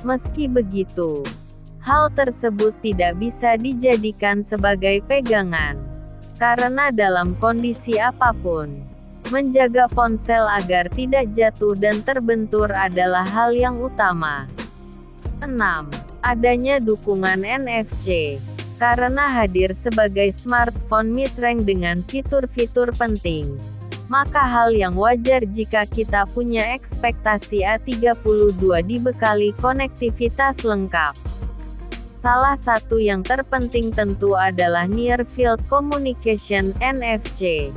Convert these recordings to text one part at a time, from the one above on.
Meski begitu, hal tersebut tidak bisa dijadikan sebagai pegangan. Karena dalam kondisi apapun, menjaga ponsel agar tidak jatuh dan terbentur adalah hal yang utama. 6. Adanya dukungan NFC. Karena hadir sebagai smartphone mid-range dengan fitur-fitur penting, maka hal yang wajar jika kita punya ekspektasi A32 dibekali konektivitas lengkap. Salah satu yang terpenting tentu adalah Near Field Communication (NFC).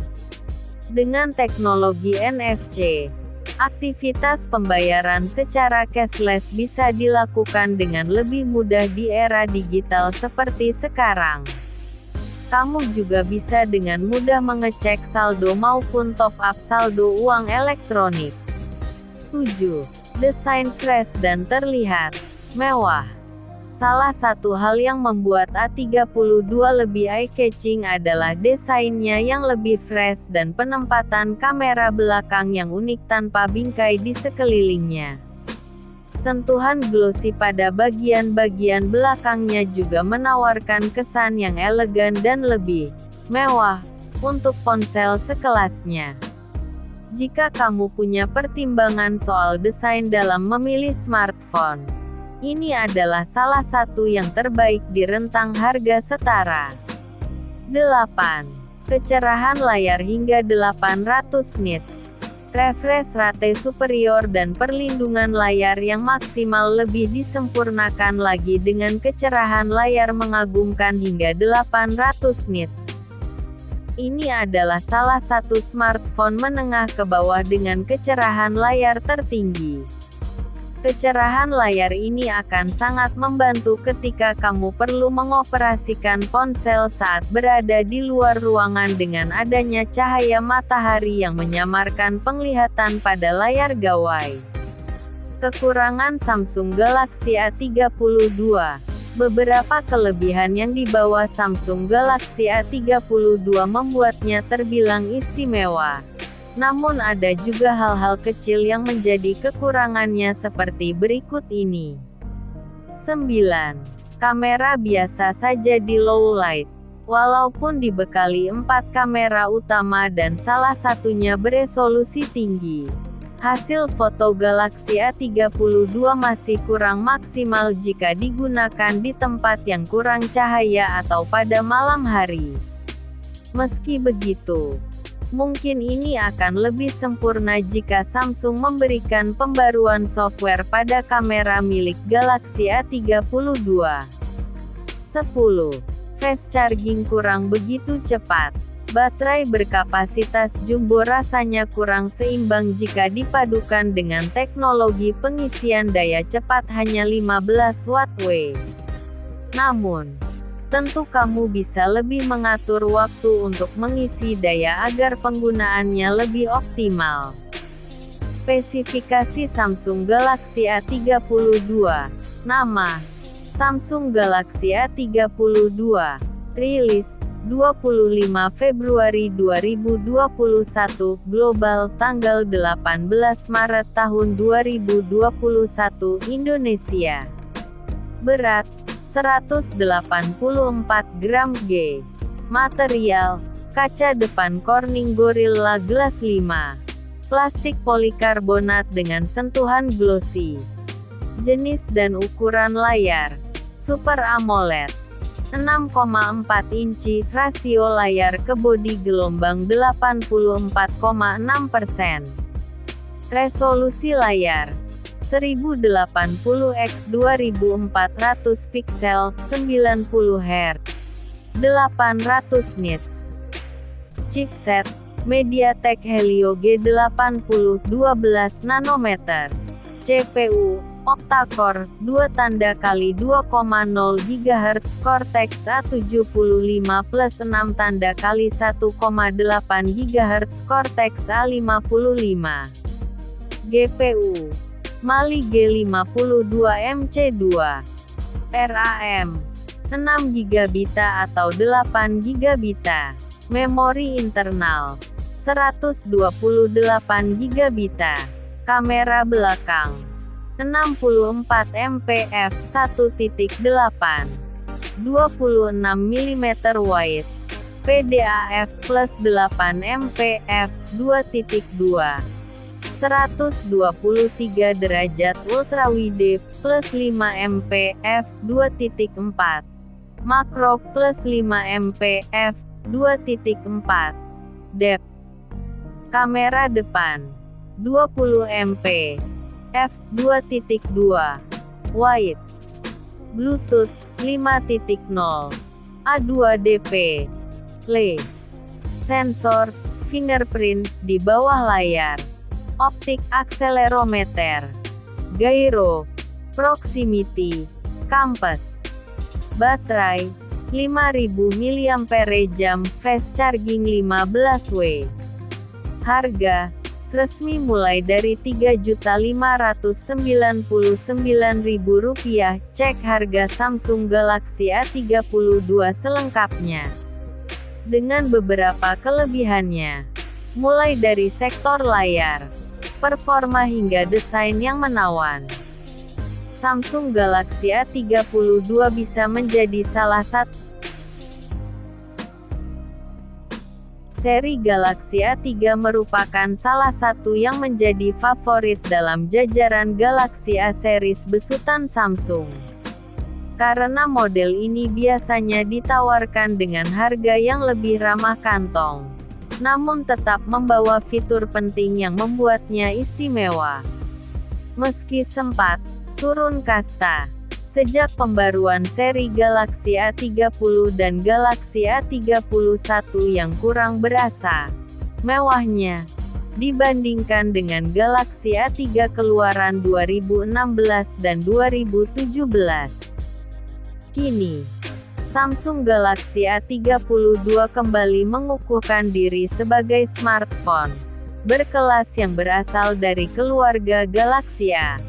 Dengan teknologi NFC, aktivitas pembayaran secara cashless bisa dilakukan dengan lebih mudah di era digital seperti sekarang. Kamu juga bisa dengan mudah mengecek saldo maupun top-up saldo uang elektronik. 7. Desain fresh dan terlihat mewah. Salah satu hal yang membuat A32 lebih eye-catching adalah desainnya yang lebih fresh dan penempatan kamera belakang yang unik tanpa bingkai di sekelilingnya. Sentuhan glossy pada bagian-bagian belakangnya juga menawarkan kesan yang elegan dan lebih mewah untuk ponsel sekelasnya. Jika kamu punya pertimbangan soal desain dalam memilih smartphone, ini adalah salah satu yang terbaik di rentang harga setara. 8. Kecerahan layar hingga 800 nits. Refresh rate superior dan perlindungan layar yang maksimal lebih disempurnakan lagi dengan kecerahan layar mengagumkan hingga 800 nits. Ini adalah salah satu smartphone menengah ke bawah dengan kecerahan layar tertinggi. Kecerahan layar ini akan sangat membantu ketika kamu perlu mengoperasikan ponsel saat berada di luar ruangan dengan adanya cahaya matahari yang menyamarkan penglihatan pada layar gawai. Kekurangan Samsung Galaxy A32. Beberapa kelebihan yang dibawa Samsung Galaxy A32 membuatnya terbilang istimewa. Namun ada juga hal-hal kecil yang menjadi kekurangannya seperti berikut ini. 9. Kamera biasa saja di low light. Walaupun dibekali 4 kamera utama dan salah satunya beresolusi tinggi, hasil foto Galaxy A32 masih kurang maksimal jika digunakan di tempat yang kurang cahaya atau pada malam hari. Meski begitu, mungkin ini akan lebih sempurna jika Samsung memberikan pembaruan software pada kamera milik Galaxy A32. 10. Fast charging kurang begitu cepat. Baterai berkapasitas jumbo rasanya kurang seimbang jika dipadukan dengan teknologi pengisian daya cepat hanya 15 Watt. Namun, tentu kamu bisa lebih mengatur waktu untuk mengisi daya agar penggunaannya lebih optimal. Spesifikasi Samsung Galaxy A32. Nama: Samsung Galaxy A32. Rilis: 25 Februari 2021. Global: tanggal 18 Maret tahun 2021. Indonesia. Berat: 184 gram G. Material: kaca depan Corning Gorilla Glass 5. Plastik polikarbonat dengan sentuhan glossy. Jenis dan ukuran layar: Super AMOLED. 6,4 inci. Rasio layar ke bodi gelombang 84,6%. Resolusi layar 1080 x 2400 pixel, 90 Hz, 800 nits. Chipset: MediaTek Helio G80, 12 nanometer. CPU: octa-core, 2x2,0 GHz Cortex A75 plus 6x1,8 GHz Cortex A55. GPU: Mali G52 MC2. RAM: 6 GB atau 8 GB. Memori internal: 128 GB. Kamera belakang: 64 MP f1.8, 26 mm wide, PDAF plus 8 MP f2.2, 123 derajat ultrawide plus 5 MP f2.4, makro plus 5 MP f2.4, depth. Kamera depan 20 MP f2.2, wide, Bluetooth 5.0, A2DP, LE, sensor fingerprint di bawah layar, optik akselerometer, gyro, proximity, compass, baterai 5000 mAh, fast charging 15W. Harga resmi mulai dari Rp3.599.000, cek harga Samsung Galaxy A32 selengkapnya. Dengan beberapa kelebihannya, mulai dari sektor layar, performa hingga desain yang menawan. Samsung Galaxy A32 bisa menjadi salah satu seri Galaxy A3 merupakan salah satu yang menjadi favorit dalam jajaran Galaxy A series besutan Samsung. Karena model ini biasanya ditawarkan dengan harga yang lebih ramah kantong, namun tetap membawa fitur penting yang membuatnya istimewa. Meski sempat turun kasta sejak pembaruan seri Galaxy A30 dan Galaxy A31 yang kurang berasa mewahnya dibandingkan dengan Galaxy A3 keluaran 2016 dan 2017. Kini, Samsung Galaxy A32 kembali mengukuhkan diri sebagai smartphone berkelas yang berasal dari keluarga Galaxy A.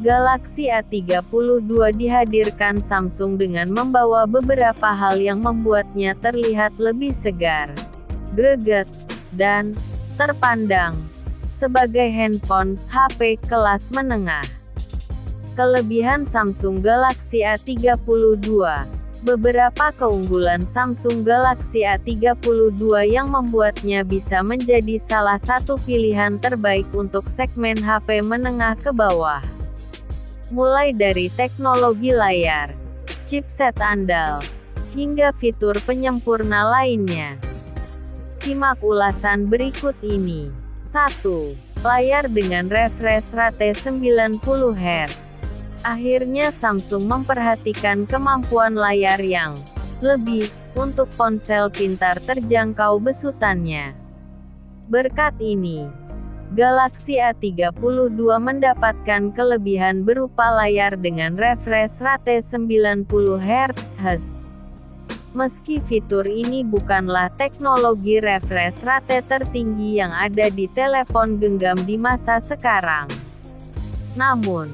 Galaxy A32 dihadirkan Samsung dengan membawa beberapa hal yang membuatnya terlihat lebih segar, greget, dan terpandang sebagai handphone HP kelas menengah. Kelebihan Samsung Galaxy A32. Beberapa keunggulan Samsung Galaxy A32 yang membuatnya bisa menjadi salah satu pilihan terbaik untuk segmen HP menengah ke bawah. Mulai dari teknologi layar, chipset andal, hingga fitur penyempurna lainnya. Simak ulasan berikut ini. 1. Layar dengan refresh rate 90 Hz. Akhirnya Samsung memperhatikan kemampuan layar yang lebih untuk ponsel pintar terjangkau besutannya. Berkat ini, Galaxy A32 mendapatkan kelebihan berupa layar dengan refresh rate 90 Hz. Meski fitur ini bukanlah teknologi refresh rate tertinggi yang ada di telepon genggam di masa sekarang, namun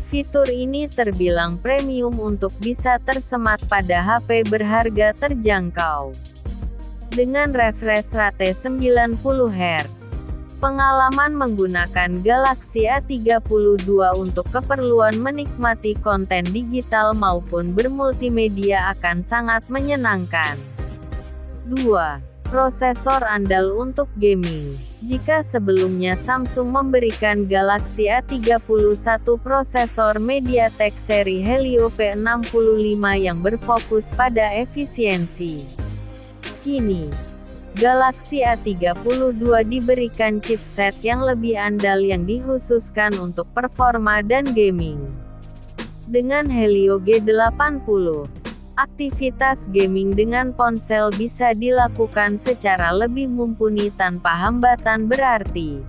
fitur ini terbilang premium untuk bisa tersemat pada HP berharga terjangkau. Dengan refresh rate 90 Hz, pengalaman menggunakan Galaxy A32 untuk keperluan menikmati konten digital maupun bermultimedia akan sangat menyenangkan. 2. Prosesor andal untuk gaming. Jika sebelumnya Samsung memberikan Galaxy A31 prosesor MediaTek seri Helio P65 yang berfokus pada efisiensi, kini Galaxy A32 diberikan chipset yang lebih andal yang dikhususkan untuk performa dan gaming. Dengan Helio G80, aktivitas gaming dengan ponsel bisa dilakukan secara lebih mumpuni tanpa hambatan berarti.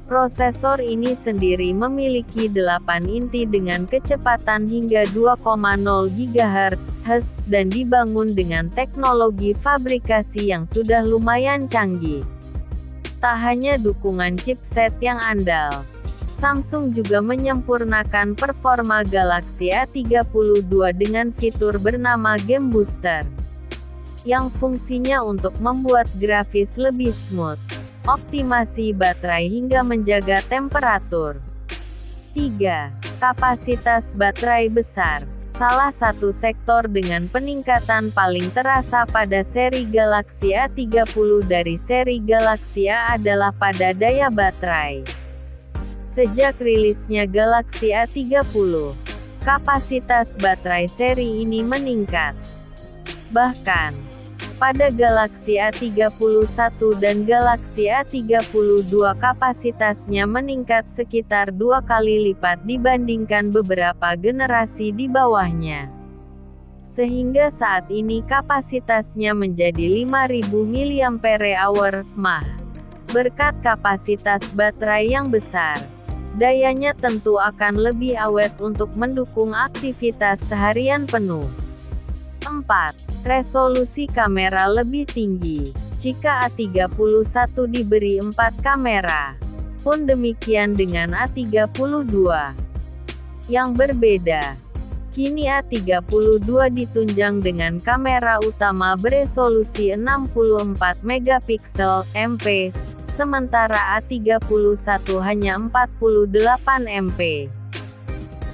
Prosesor ini sendiri memiliki 8 inti dengan kecepatan hingga 2,0 GHz, dan dibangun dengan teknologi fabrikasi yang sudah lumayan canggih. Tak hanya dukungan chipset yang andal, Samsung juga menyempurnakan performa Galaxy A32 dengan fitur bernama Game Booster, yang fungsinya untuk membuat grafis lebih smooth, optimasi baterai hingga menjaga temperatur. 3. Kapasitas baterai besar. Salah satu sektor dengan peningkatan paling terasa pada seri Galaxy A30 dari seri Galaxy A adalah pada daya baterai. Sejak rilisnya Galaxy A30, kapasitas baterai seri ini meningkat. Bahkan, pada Galaxy A31 dan Galaxy A32 kapasitasnya meningkat sekitar 2 kali lipat dibandingkan beberapa generasi di bawahnya. Sehingga saat ini kapasitasnya menjadi 5000 mAh. Berkat kapasitas baterai yang besar, dayanya tentu akan lebih awet untuk mendukung aktivitas seharian penuh. 4. Resolusi kamera lebih tinggi. Jika A31 diberi 4 kamera, pun demikian dengan A32. Yang berbeda, kini A32 ditunjang dengan kamera utama beresolusi 64 megapiksel (MP), sementara A31 hanya 48 MP.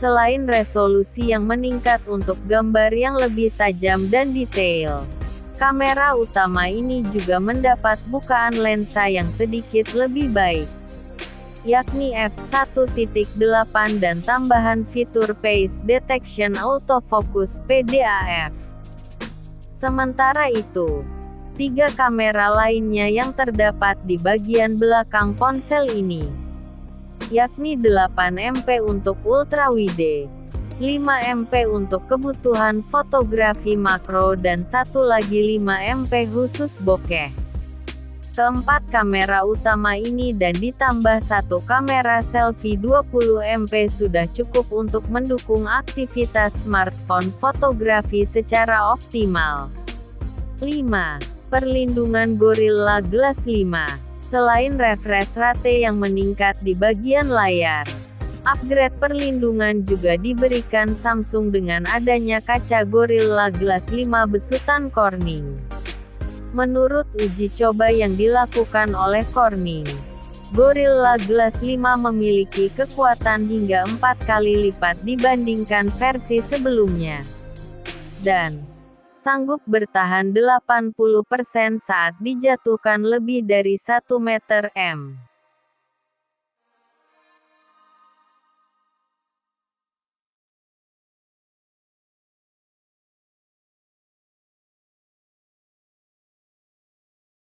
Selain resolusi yang meningkat untuk gambar yang lebih tajam dan detail, kamera utama ini juga mendapat bukaan lensa yang sedikit lebih baik, yakni f1.8 dan tambahan fitur Face Detection Autofocus (PDAF). Sementara itu, 3 kamera lainnya yang terdapat di bagian belakang ponsel ini, yakni 8 MP untuk ultrawide, 5 MP untuk kebutuhan fotografi makro dan satu lagi 5 MP khusus bokeh. Keempat kamera utama ini dan ditambah satu kamera selfie 20 MP sudah cukup untuk mendukung aktivitas smartphone fotografi secara optimal. 5. Perlindungan Gorilla Glass 5. Selain refresh rate yang meningkat di bagian layar, upgrade perlindungan juga diberikan Samsung dengan adanya kaca Gorilla Glass 5 besutan Corning. Menurut uji coba yang dilakukan oleh Corning, Gorilla Glass 5 memiliki kekuatan hingga 4 kali lipat dibandingkan versi sebelumnya, dan sanggup bertahan 80% saat dijatuhkan lebih dari 1 meter (m).